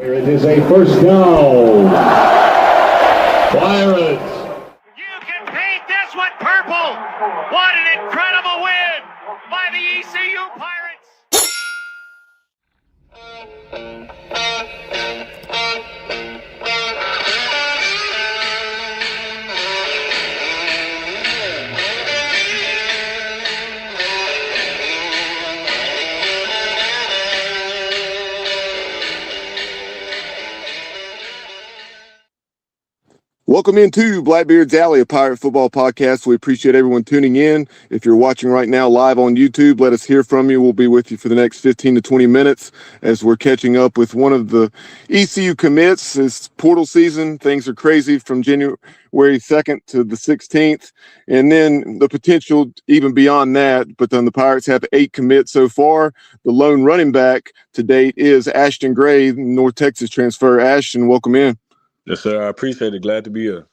It is a first down. Pirates. You can paint this one purple. What an incredible win by the ECU Pirates. Welcome into Blackbeard's Alley, a Pirate football podcast. We appreciate everyone tuning in. If you're watching right now live on YouTube, let us hear from you. We'll be with you for the next 15 to 20 minutes as we're catching up with one of the ECU commits. It's portal season. Things are crazy from January 2nd to the 16th, and then the potential even beyond that. But then the Pirates have 8 commits so far. The lone running back to date is Ashton Gray, North Texas transfer. Ashton, welcome in. Yes, sir. I appreciate it. Glad to be here.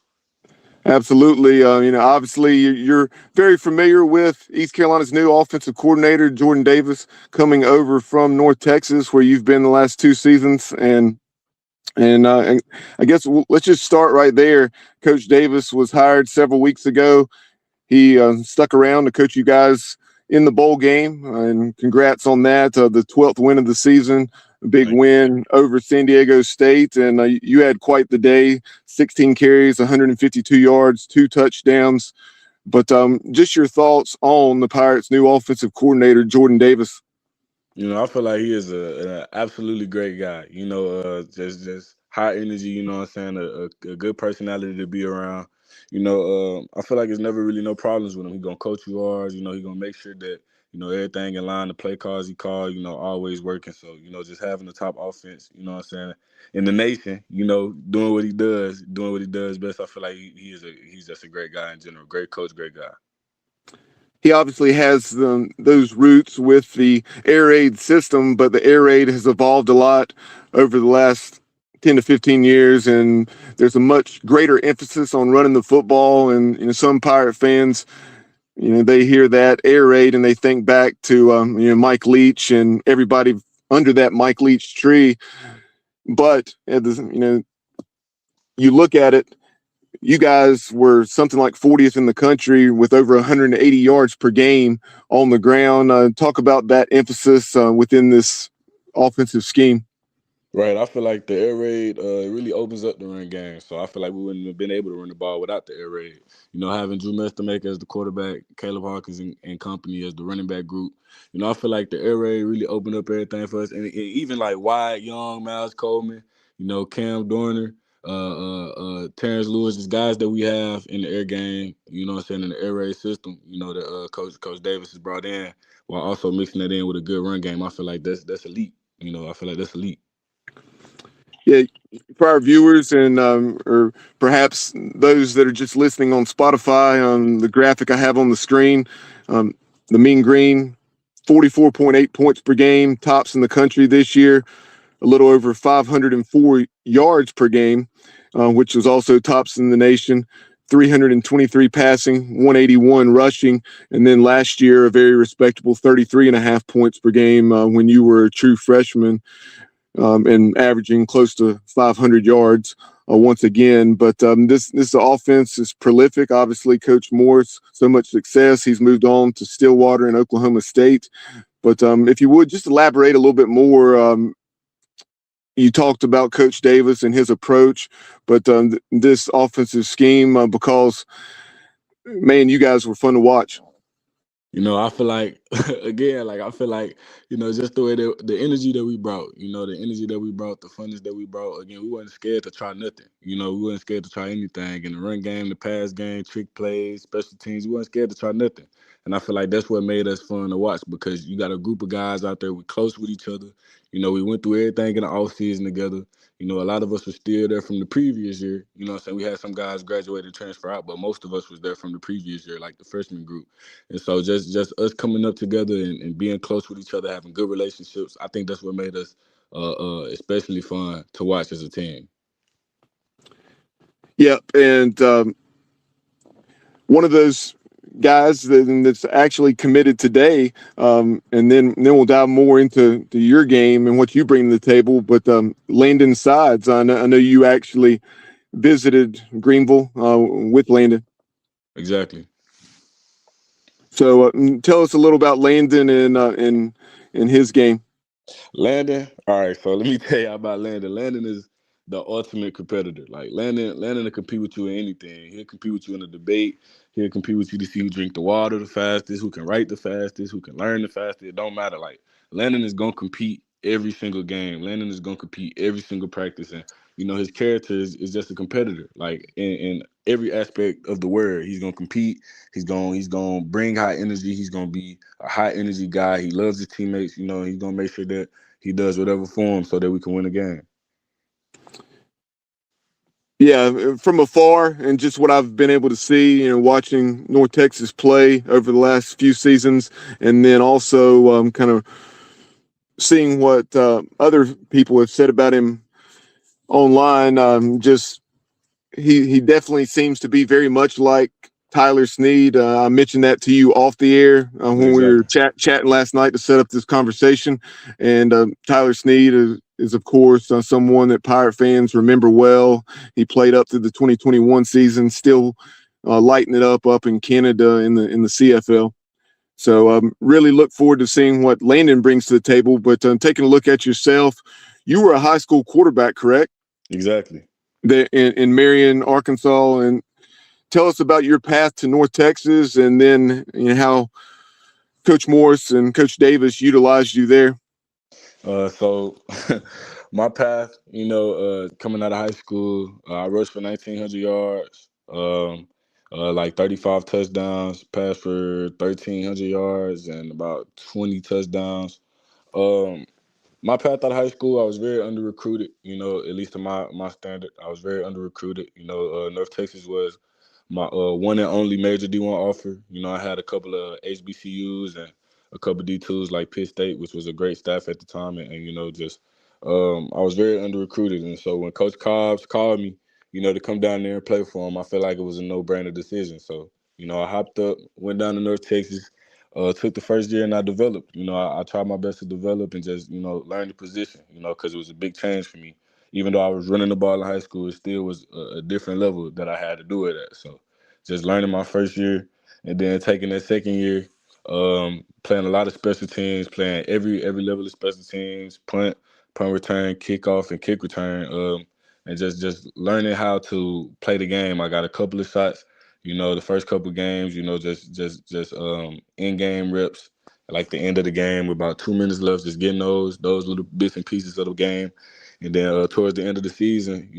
Absolutely. Obviously you're very familiar with East Carolina's new offensive coordinator, Jordan Davis, coming over from North Texas, where you've been the last 2 seasons. And I guess let's just start right there. Coach Davis was hired several weeks ago. He stuck around to coach you guys in the bowl game, and congrats on that. The 12th win of the season. A big win over San Diego State, and you had quite the day. 16 carries, 152 yards, 2 touchdowns. But just your thoughts on the Pirates' new offensive coordinator, Jordan Davis. I feel like he is an absolutely great guy. Just high energy. You know what I'm saying? A good personality to be around. I feel like there's never really no problems with him. He's gonna coach you hard. He's gonna make sure that everything in line. The play calls he called, always working. So just having the top offense. You know what I'm saying? In the nation. Doing what he does best. I feel like he's just a great guy in general. Great coach, great guy. He obviously has those roots with the air raid system, but the air raid has evolved a lot over the last 10 to 15 years, and there's a much greater emphasis on running the football. And some Pirate fans, they hear that air raid and they think back to Mike Leach and everybody under that Mike Leach tree. But you look at it. You guys were something like 40th in the country with over 180 yards per game on the ground. Talk about that emphasis within this offensive scheme. Right. I feel like the air raid really opens up the run game. So I feel like we wouldn't have been able to run the ball without the air raid. Having Drew Mestamake as the quarterback, Caleb Hawkins and company as the running back group. I feel like the air raid really opened up everything for us. And even like Wyatt Young, Miles Coleman, Cam Dorner, Terrence Lewis, just guys that we have in the air game, in the air raid system, that Coach Davis has brought in, while also mixing that in with a good run game. I feel like that's elite. I feel like that's elite. Yeah, for our viewers and or perhaps those that are just listening on Spotify, on the graphic I have on the screen, the Mean Green, 44.8 points per game, tops in the country this year, a little over 504 yards per game, which was also tops in the nation, 323 passing, 181 rushing, and then last year a very respectable 33.5 points per game when you were a true freshman. And averaging close to 500 yards once again. But this offense is prolific. Obviously, Coach Morris, so much success. He's moved on to Stillwater and Oklahoma State. But if you would, just elaborate a little bit more. You talked about Coach Davis and his approach, but this offensive scheme, because, man, you guys were fun to watch. I feel like, again, I feel like, just the way the energy that we brought, the energy that we brought, the funness that we brought, again, we weren't scared to try nothing. We weren't scared to try anything. In the run game, the pass game, trick plays, special teams, we weren't scared to try nothing. And I feel like that's what made us fun to watch, because you got a group of guys out there, we're close with each other. We went through everything in the offseason together. A lot of us were still there from the previous year. We had some guys graduate and transfer out, but most of us was there from the previous year, like the freshman group. And so just us coming up together and being close with each other, having good relationships, I think that's what made us especially fun to watch as a team. Yep, and one of those guys that's actually committed today, and then we'll dive more into your game and what you bring to the table. But Landon Sides, I know you actually visited Greenville with Landon. Exactly. So tell us a little about Landon and his game. Landon, all right. So let me tell you about Landon. Landon is the ultimate competitor. Like Landon will compete with you in anything. He'll compete with you in a debate. He'll compete with you to see who drink the water the fastest, who can write the fastest, who can learn the fastest. It don't matter. Like Landon is gonna compete every single game. Landon is gonna compete every single practice, and his character is just a competitor. Like in every aspect of the word, he's gonna compete. He's gonna bring high energy. He's gonna be a high energy guy. He loves his teammates. He's gonna make sure that he does whatever for him so that we can win a game. Yeah, from afar and just what I've been able to see, watching North Texas play over the last few seasons, and then also kind of seeing what other people have said about him online. Just he definitely seems to be very much like Tyler Snead. I mentioned that to you off the air when we were Exactly. chatting last night to set up this conversation. And Tyler Snead is of course, someone that Pirate fans remember well. He played up to the 2021 season, still lighting it up in Canada in the CFL. So really look forward to seeing what Landon brings to the table. But taking a look at yourself, you were a high school quarterback, correct? Exactly. In Marion, Arkansas, and tell us about your path to North Texas, and then how Coach Morris and Coach Davis utilized you there. So my path, coming out of high school, I rushed for 1,900 yards, like 35 touchdowns, passed for 1,300 yards, and about 20 touchdowns. Um, my path out of high school, I was very under recruited. At least to my standard, I was very under recruited. North Texas was my one and only major D1 offer. I had a couple of HBCUs and a couple D2s like Pitt State, which was a great staff at the time, and just I was very under recruited. And so when Coach Cobbs called me, to come down there and play for him, I felt like it was a no brainer decision. So I hopped up, went down to North Texas. Took the first year and I developed. I tried my best to develop and just, learn the position, because it was a big change for me. Even though I was running the ball in high school, it still was a different level that I had to do it at. So just learning my first year and then taking that second year, playing a lot of special teams, playing every level of special teams, punt return, kickoff, and kick return, and just learning how to play the game. I got a couple of shots the first couple games, just in game reps, like the end of the game with about 2 minutes left, just getting those little bits and pieces of the game, and then towards the end of the season,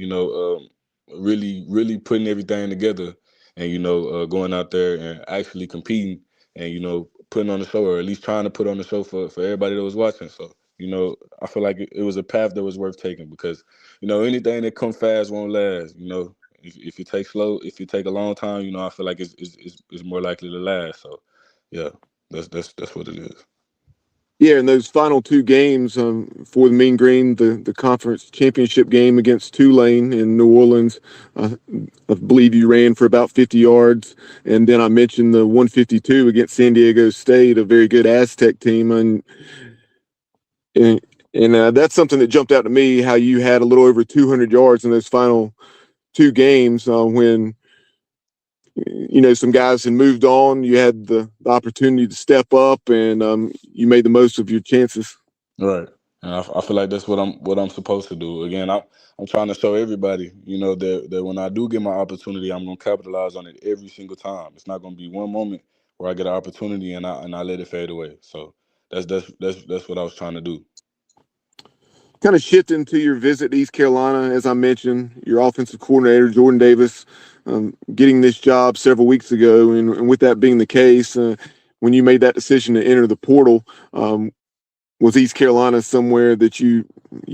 really putting everything together, and going out there and actually competing, and putting on the show, or at least trying to put on the show for everybody that was watching. So I feel like it was a path that was worth taking because anything that comes fast won't last. If you take slow, if you take a long time, I feel like it's more likely to last. So, yeah, that's what it is. Yeah, in those final two games for the Mean Green, the conference championship game against Tulane in New Orleans, I believe you ran for about 50 yards. And then I mentioned the 152 against San Diego State, a very good Aztec team. And, and that's something that jumped out to me, how you had a little over 200 yards in those final two games when some guys had moved on. You had the opportunity to step up, and you made the most of your chances. Right. And I feel like that's what I'm supposed to do. Again, I'm trying to show everybody, that when I do get my opportunity, I'm gonna capitalize on it every single time. It's not gonna be one moment where I get an opportunity and I let it fade away. So that's what I was trying to do. Kind of shifting to your visit to East Carolina, as I mentioned, your offensive coordinator, Jordan Davis, getting this job several weeks ago. And with that being the case, when you made that decision to enter the portal, was East Carolina somewhere that you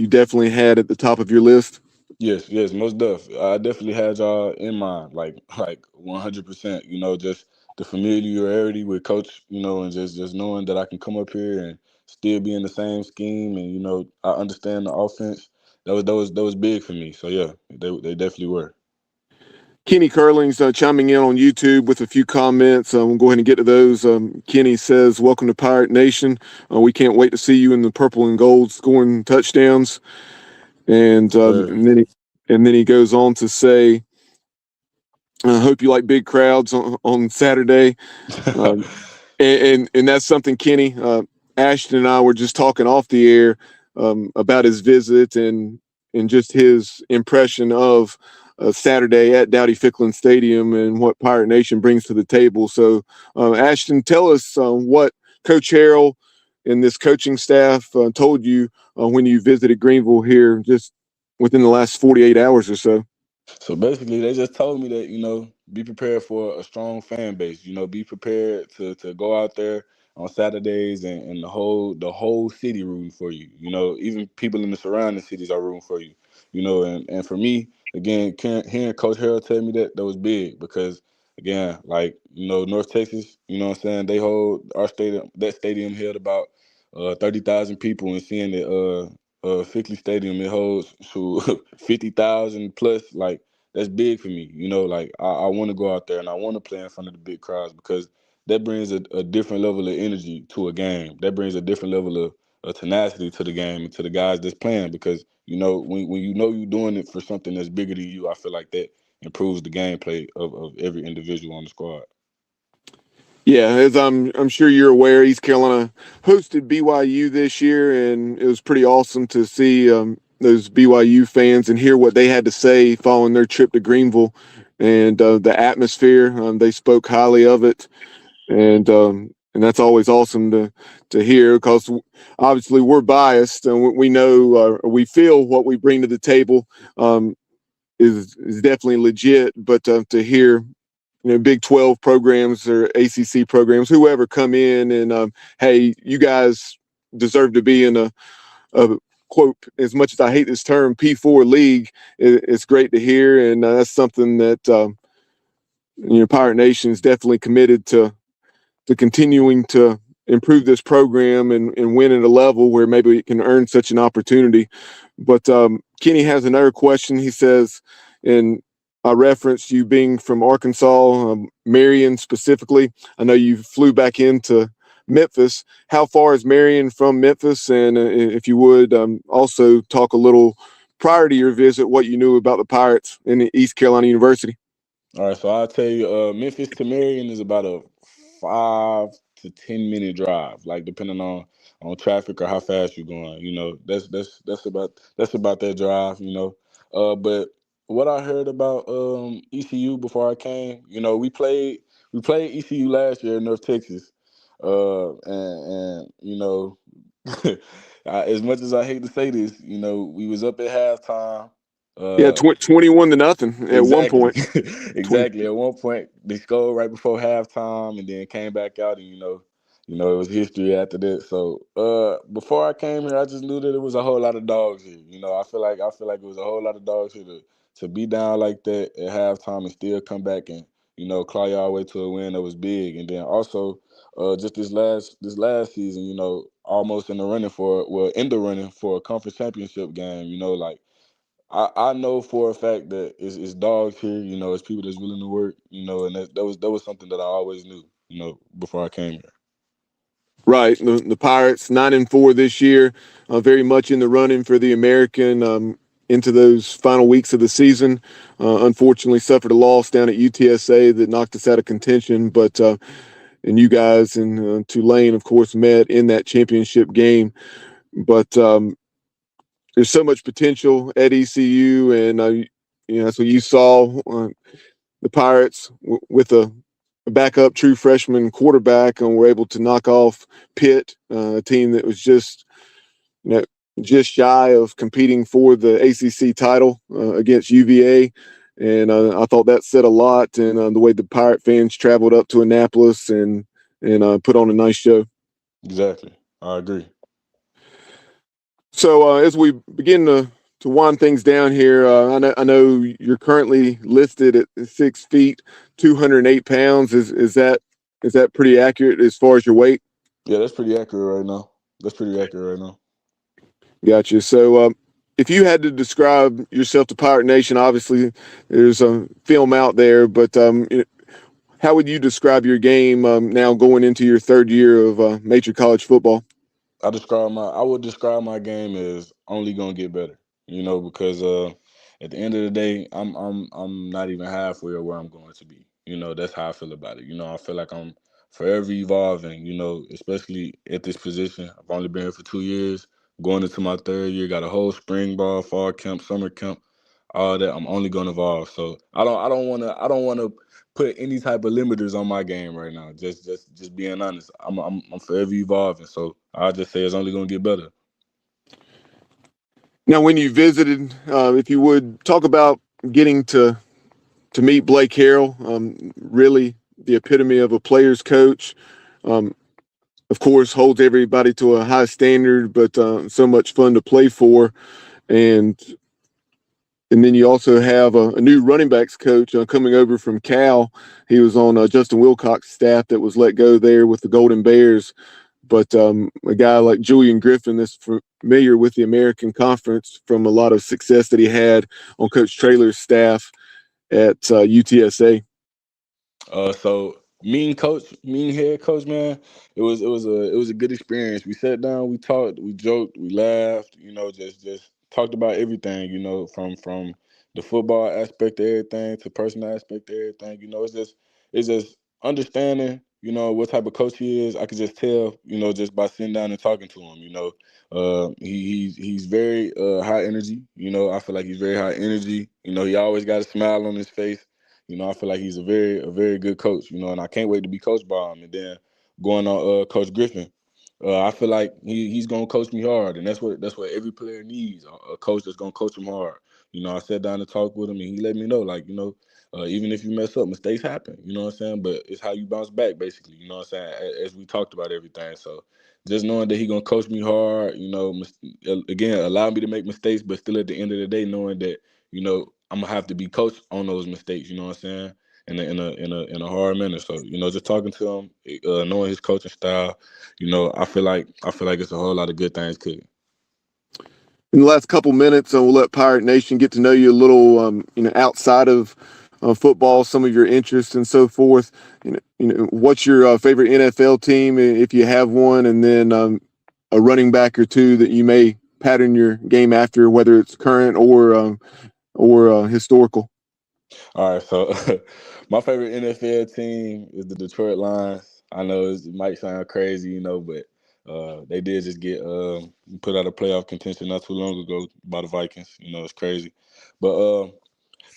definitely had at the top of your list? Yes, most def. I definitely had y'all in mind, like 100%. Just the familiarity with coach, and just knowing that I can come up here and still be in the same scheme, and I understand the offense. That was big for me. So yeah, they definitely were. Kenny Curling's chiming in on YouTube with a few comments. We'll go ahead and get to those. Kenny says, "Welcome to Pirate Nation. We can't wait to see you in the purple and gold scoring touchdowns." And then he goes on to say, "I hope you like big crowds on Saturday." And that's something, Kenny. Ashton and I were just talking off the air about his visit and just his impression of Saturday at Dowdy Ficklen Stadium and what Pirate Nation brings to the table. So, Ashton, tell us what Coach Harrell and this coaching staff told you when you visited Greenville here just within the last 48 hours or so. So basically, they just told me that, be prepared for a strong fan base. Be prepared to go out there on Saturdays and the whole city rooting for you. Even people in the surrounding cities are rooting for you. And for me, again, hearing Coach Harold tell me that was big because again, like North Texas, what I'm saying, they hold our stadium. That stadium held about 30,000 people, and seeing that Fickley Stadium, it holds to 50,000 plus. Like, that's big for me. Like I want to go out there and I want to play in front of the big crowds because that brings a different level of energy to a game. That brings a different level of tenacity to the game and to the guys that's playing because when you're doing it for something that's bigger than you, I feel like that improves the gameplay of every individual on the squad. Yeah, as I'm sure you're aware, East Carolina hosted BYU this year, and it was pretty awesome to see those BYU fans and hear what they had to say following their trip to Greenville, and the atmosphere. They spoke highly of it, and that's always awesome to hear because obviously we're biased and we know we feel what we bring to the table is definitely legit, but to hear Big 12 programs or ACC programs, whoever come in and, hey, you guys deserve to be in a quote, as much as I hate this term, P4 league. It's great to hear. And that's something that, Pirate Nation is definitely committed to continuing to improve this program and win at a level where maybe it can earn such an opportunity. But Kenny has another question. He says, and I referenced you being from Arkansas, Marion specifically. I know you flew back into Memphis. How far is Marion from Memphis? And if you would also talk a little prior to your visit, what you knew about the Pirates in East Carolina University. All right, so I'll tell you, Memphis to Marion is about a 5 to 10 minute drive, like depending on traffic or how fast you're going. That's about that drive. But what I heard about ECU before I came, we played ECU last year in North Texas, and as much as I hate to say this, we was up at halftime. Yeah, 21-0 at one Exactly. point. Exactly. At one point, they scored right before halftime, and then came back out, and it was history after that. So, before I came here, I just knew that it was a whole lot of dogs here. I feel like it was a whole lot of dogs here to be down like that at halftime and still come back and claw your way to a win that was big. And then also, just this last season, almost in the running for a conference championship game. Like. I know for a fact that it's dogs here, it's people that's willing to work, and that was something that I always knew, before I came here. Right. The Pirates 9-4 this year, very much in the running for the American into those final weeks of the season. Unfortunately, suffered a loss down at UTSA that knocked us out of contention. But and you guys and Tulane, of course, met in that championship game. But there's so much potential at ECU, and that's what you saw. The Pirates with a backup true freshman quarterback and were able to knock off Pitt, a team that was just just shy of competing for the ACC title against UVA. And I thought that said a lot. And the way the Pirate fans traveled up to Annapolis and put on a nice show. Exactly. I agree. So as we begin to wind things down here, I know you're currently listed at 6 feet, 208 pounds. Is that pretty accurate as far as your weight? Yeah, that's pretty accurate right now. Gotcha. So if you had to describe yourself to Pirate Nation, obviously there's a film out there, but how would you describe your game now going into your third year of major college football? I would describe my game as only gonna get better. Because at the end of the day, I'm not even halfway of where I'm going to be. That's how I feel about it. I feel like I'm forever evolving. Especially at this position. I've only been here for 2 years. Going into my third year, got a whole spring ball, fall camp, summer camp, all that. I'm only gonna evolve. So I don't wanna put any type of limiters on my game right now. Just being honest. I'm forever evolving. So I just say it's only gonna get better. Now, when you visited, if you would talk about getting to meet Blake Harrell, really the epitome of a player's coach. Um, of course, holds everybody to a high standard, but so much fun to play for. And then you also have a new running backs coach coming over from Cal. He was on Justin Wilcox's staff that was let go there with the Golden Bears. But a guy like Julian Griffin that's familiar with the American Conference from a lot of success that he had on Coach Traylor's staff at UTSA. So mean head coach, man. It was a good experience. We sat down, we talked, we joked, we laughed. Just talked about everything. From the football aspect of everything to personal aspect of everything. It's just understanding. What type of coach he is. I could just tell. Just by sitting down and talking to him. He's very high energy. I feel like he's very high energy. He always got a smile on his face. I feel like he's a very good coach, and I can't wait to be coached by him. And then going on Coach Griffin, I feel like he's gonna coach me hard, and that's what every player needs, a coach that's gonna coach him hard. I sat down and talked with him, and he let me know, like, even if you mess up, mistakes happen. You know what I'm saying? But it's how you bounce back, basically. You know what I'm saying? As we talked about everything, so just knowing that he gonna coach me hard, again, allow me to make mistakes, but still at the end of the day, knowing that I'm gonna have to be coached on those mistakes. You know what I'm saying? In a hard manner. So just talking to him, knowing his coaching style, I feel like it's a whole lot of good things cooking. In the last couple minutes, we'll let Pirate Nation get to know you a little, outside of football, some of your interests and so forth. What's your favorite NFL team, if you have one, and then a running back or two that you may pattern your game after, whether it's current or historical. All right, so my favorite NFL team is the Detroit Lions. I know it might sound crazy, but they did just get put out of playoff contention not too long ago by the Vikings. It's crazy, but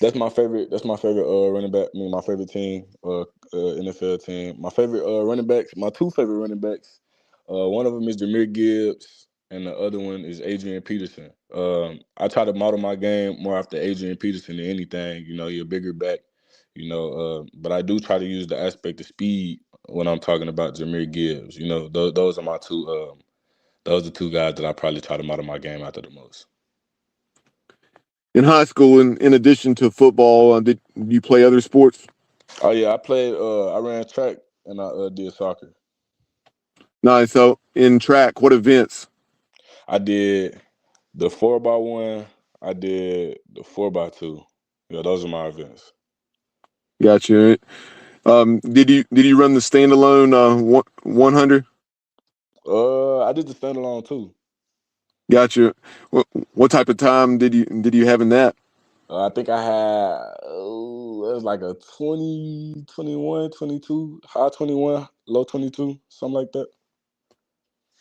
that's my favorite. That's my favorite running back. I mean, my favorite team, NFL team. My favorite running backs. My two favorite running backs. One of them is Jameer Gibbs, and the other one is Adrian Peterson. I try to model my game more after Adrian Peterson than anything. You're a bigger back. But I do try to use the aspect of speed when I'm talking about Jameer Gibbs. Those are my two. Those are two guys that I probably try to model my game after the most. In high school, in addition to football, did you play other sports? Oh yeah, I played. I ran track and I did soccer. Nice. So in track, what events? I did the 4x1. I did the 4x2. Yeah, those are my events. Got you. Did you run the standalone 100? I did the standalone too. Got you. What type of time did you have in that? I think I had it was like a 20, 21, 22, high 21, low 22, something like that.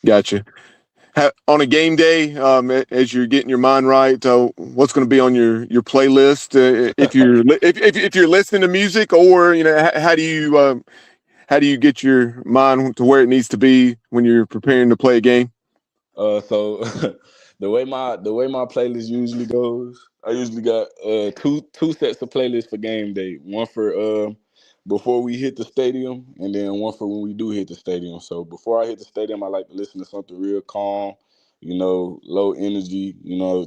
Got you. On a game day, as you're getting your mind right, what's going to be on your playlist? If you're listening to music, or how do you get your mind to where it needs to be when you're preparing to play a game? So the way my playlist usually goes, I usually got two sets of playlists for game day. One for before we hit the stadium, and then one for when we do hit the stadium. So before I hit the stadium, I like to listen to something real calm, low energy,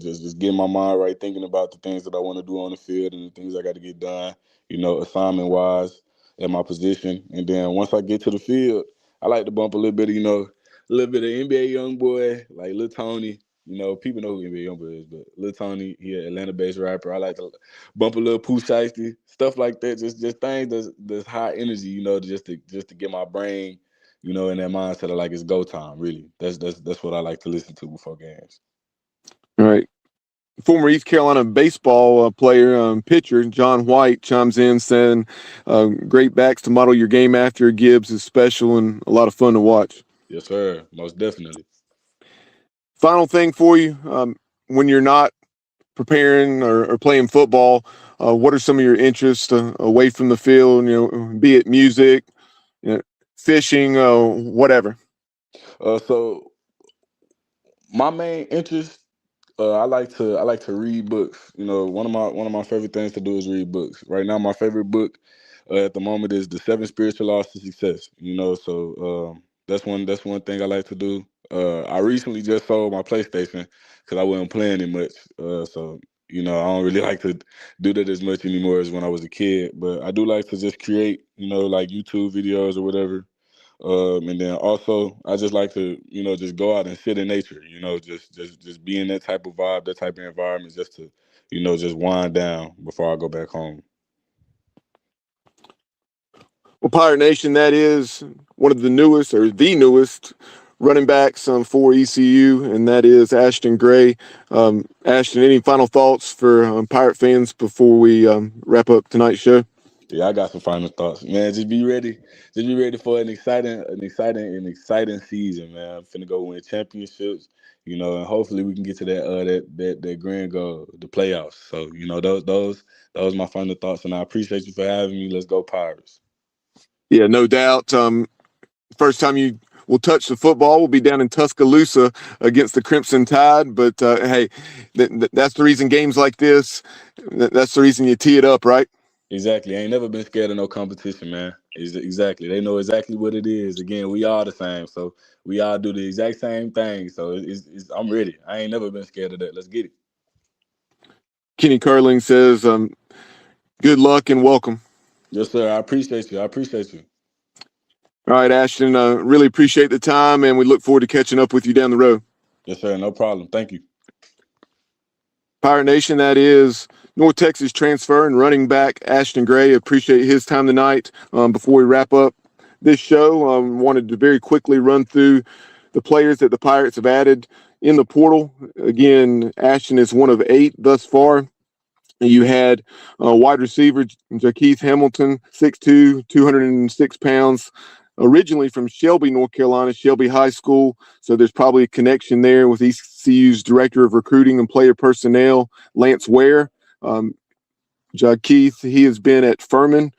just get my mind right, thinking about the things that I want to do on the field and the things I got to get done, assignment wise at my position. And then once I get to the field, I like to bump a little bit of NBA young boy like Lil Tony, You know, people know who NBA Youngboy is, but Lil Tony, he an Atlanta-based rapper. I like to bump a little Pooh Shiesty, stuff like that. Just things that's high energy, you know, just to get my brain, you know, in that mindset of like it's go time. Really, that's what I like to listen to before games. All right. Former East Carolina baseball player, pitcher John White chimes in saying, "Great backs to model your game after. Gibbs is special and a lot of fun to watch." Yes, sir. Most definitely. Final thing for you, when you're not preparing or playing football, what are some of your interests away from the field? You know, be it music, you know, fishing, whatever. So my main interest, I like to read books. You know, one of my favorite things to do is read books. Right now, my favorite book at the moment is The Seven Spiritual Laws to Success. You know, so that's one thing I like to do. I recently just sold my PlayStation because I wasn't playing it much. So you know, I don't really like to do that as much anymore as when I was a kid. But I do like to just create, you know, like YouTube videos or whatever. And then also, I just like to, you know, just go out and sit in nature. You know, just be in that type of vibe, that type of environment, just to, you know, just wind down before I go back home. Well, Pirate Nation, that is one of the newest or the newest running backs for ECU, and that is Ashton Gray. Ashton, any final thoughts for Pirate fans before we wrap up tonight's show? Yeah, I got some final thoughts, man. Just be ready. Just be ready for an exciting season, man. I'm finna go win championships, you know, and hopefully we can get to that grand goal, the playoffs. So, you know, those my final thoughts, and I appreciate you for having me. Let's go Pirates. Yeah, no doubt. First time you will touch the football will be down in Tuscaloosa against the Crimson Tide. But hey, that's the reason games like this. That's the reason you tee it up, right? Exactly. I ain't never been scared of no competition, man. Exactly. They know exactly what it is. Again, we all the same, so we all do the exact same thing. So I'm ready. I ain't never been scared of that. Let's get it. Kenny Curling says, "Good luck and welcome." Yes, sir. I appreciate you. All right, Ashton, really appreciate the time, and we look forward to catching up with you down the road. Yes, sir. No problem. Thank you. Pirate Nation, that is North Texas transfer and running back Ashton Gray. Appreciate his time tonight. Before we wrap up this show, wanted to very quickly run through the players that the Pirates have added in the portal. Again, Ashton is one of 8 thus far. You had wide receiver Jakeith Hamilton, 6'2", 206 pounds, originally from Shelby, North Carolina, Shelby High School. So there's probably a connection there with ECU's Director of Recruiting and Player Personnel, Lance Ware. Jakeith, he has been at Furman,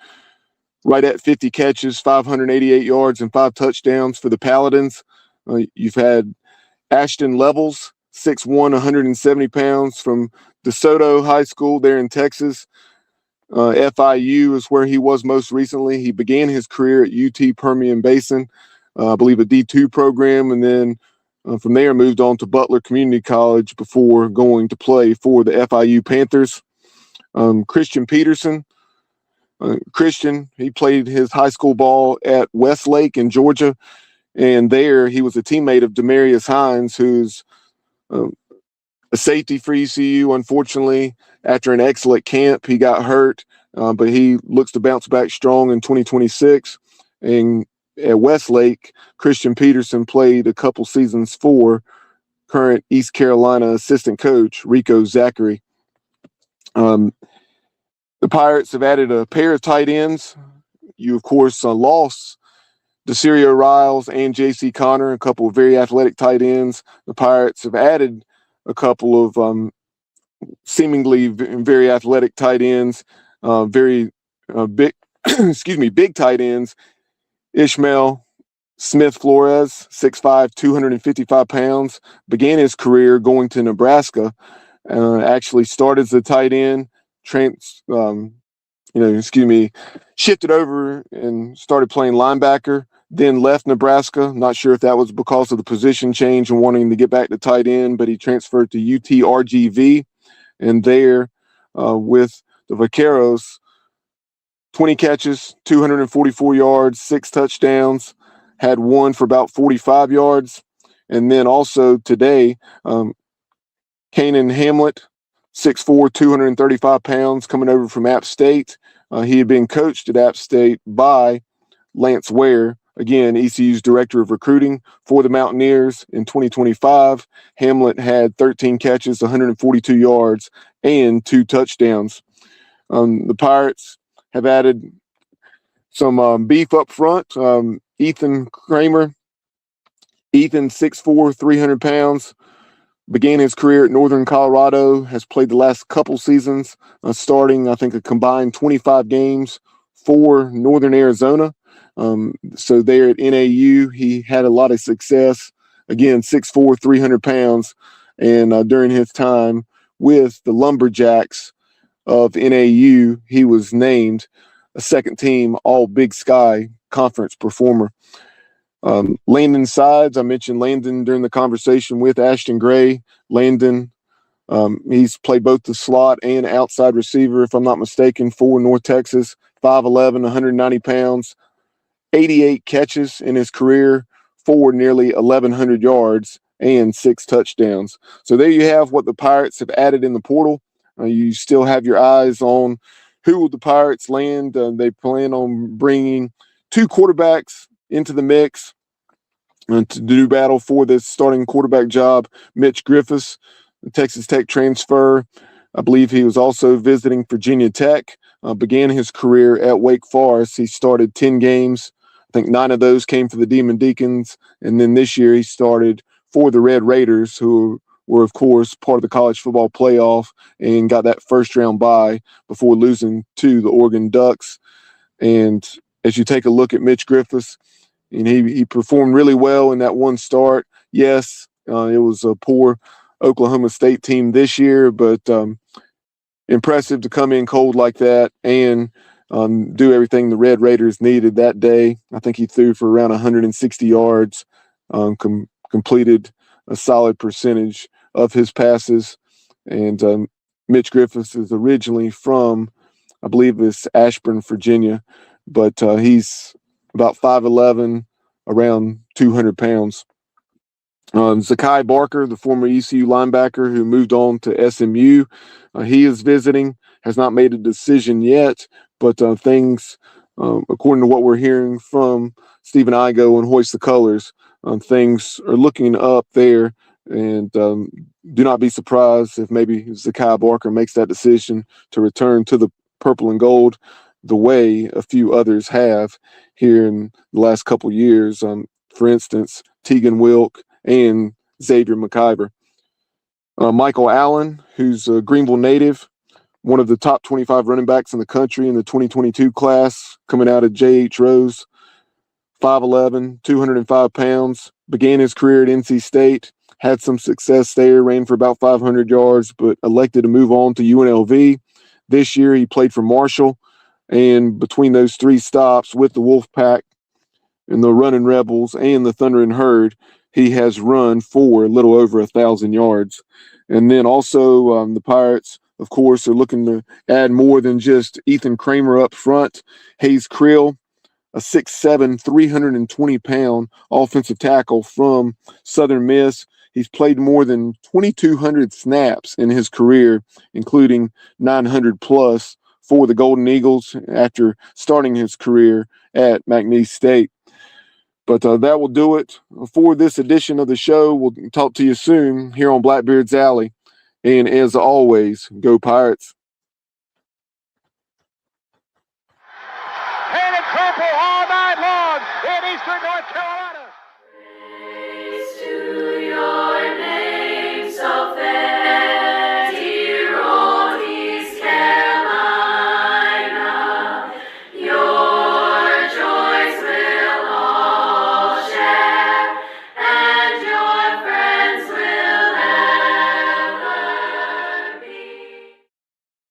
right at 50 catches, 588 yards, and 5 touchdowns for the Paladins. You've had Ashton Levels, 6'1", 170 pounds from DeSoto High School there in Texas. FIU is where he was most recently. He began his career at UT Permian Basin, I believe a D2 program, and then from there moved on to Butler Community College before going to play for the FIU Panthers. Christian Peterson. Christian, he played his high school ball at Westlake in Georgia, and there he was a teammate of Demarius Hines, who's a safety for ECU. Unfortunately, after an excellent camp, he got hurt, but he looks to bounce back strong in 2026. And at Westlake, Christian Peterson played a couple seasons for current East Carolina assistant coach Rico Zachary. The Pirates have added a pair of tight ends. You, of course, lost DeCerio Riles and J.C. Connor, a couple of very athletic tight ends. The Pirates have added a couple of seemingly very athletic tight ends, very big, big tight ends. Ishmael Smith Flores, 6'5", 255 pounds, began his career going to Nebraska. Actually started as a tight end, shifted over and started playing linebacker, then left Nebraska. Not sure if that was because of the position change and wanting to get back to tight end, but he transferred to UTRGV, and there with the Vaqueros, 20 catches, 244 yards, 6 touchdowns, had one for about 45 yards. And then also today, Kanan Hamlet, 6'4", 235 pounds, coming over from App State. He had been coached at App State by Lance Ware, again, ECU's director of recruiting for the Mountaineers in 2025. Hamlet had 13 catches, 142 yards, and 2 touchdowns. The Pirates have added some beef up front. Ethan Kramer, 6'4", 300 pounds, began his career at Northern Colorado, has played the last couple seasons, starting, I think, a combined 25 games for Northern Arizona. So there at NAU, he had a lot of success. Again, 6'4", 300 pounds. And during his time with the Lumberjacks of NAU, he was named a second-team All-Big Sky Conference performer. Landon Sides, I mentioned Landon during the conversation with Ashton Gray. Landon, he's played both the slot and outside receiver, if I'm not mistaken, for North Texas. 5'11", 190 pounds, 88 catches in his career for nearly 1,100 yards and 6 touchdowns. So there you have what the Pirates have added in the portal. You still have your eyes on who will the Pirates land. They plan on bringing 2 quarterbacks into the mix to do battle for this starting quarterback job. Mitch Griffiths, the Texas Tech transfer. I believe he was also visiting Virginia Tech, began his career at Wake Forest. He started 10 games. I think 9 of those came for the Demon Deacons. And then this year he started for the Red Raiders, who were, of course, part of the college football playoff and got that first-round bye before losing to the Oregon Ducks. And as you take a look at Mitch Griffiths, and he performed really well in that one start. Yes, it was a poor Oklahoma State team this year, but impressive to come in cold like that and do everything the Red Raiders needed that day. I think he threw for around 160 yards, completed a solid percentage of his passes. And Mitch Griffiths is originally from, I believe it's Ashburn, Virginia, but he's about 5'11", around 200 pounds. Zakai Barker, the former ECU linebacker who moved on to SMU, he is visiting, has not made a decision yet, but things, according to what we're hearing from Stephen Igo and Hoist the Colors, things are looking up there. And do not be surprised if maybe Zakai Barker makes that decision to return to the purple and gold the way a few others have here in the last couple years. For instance, Tegan Wilk and Xavier McIver. Michael Allen, who's a Greenville native, one of the top 25 running backs in the country in the 2022 class, coming out of J.H. Rose, 5'11", 205 pounds, began his career at NC State, had some success there, ran for about 500 yards, but elected to move on to UNLV. This year he played for Marshall, and between those 3 stops with the Wolfpack and the Running Rebels and the Thundering Herd, he has run for a little over 1,000 yards. And then also the Pirates, of course, are looking to add more than just Ethan Kramer up front. Hayes Creel, a 6'7", 320-pound offensive tackle from Southern Miss. He's played more than 2,200 snaps in his career, including 900-plus for the Golden Eagles after starting his career at McNeese State. But that will do it for this edition of the show. We'll talk to you soon here on Blackbeard's Alley. And as always, go Pirates. Painted purple all night long in Eastern North Carolina.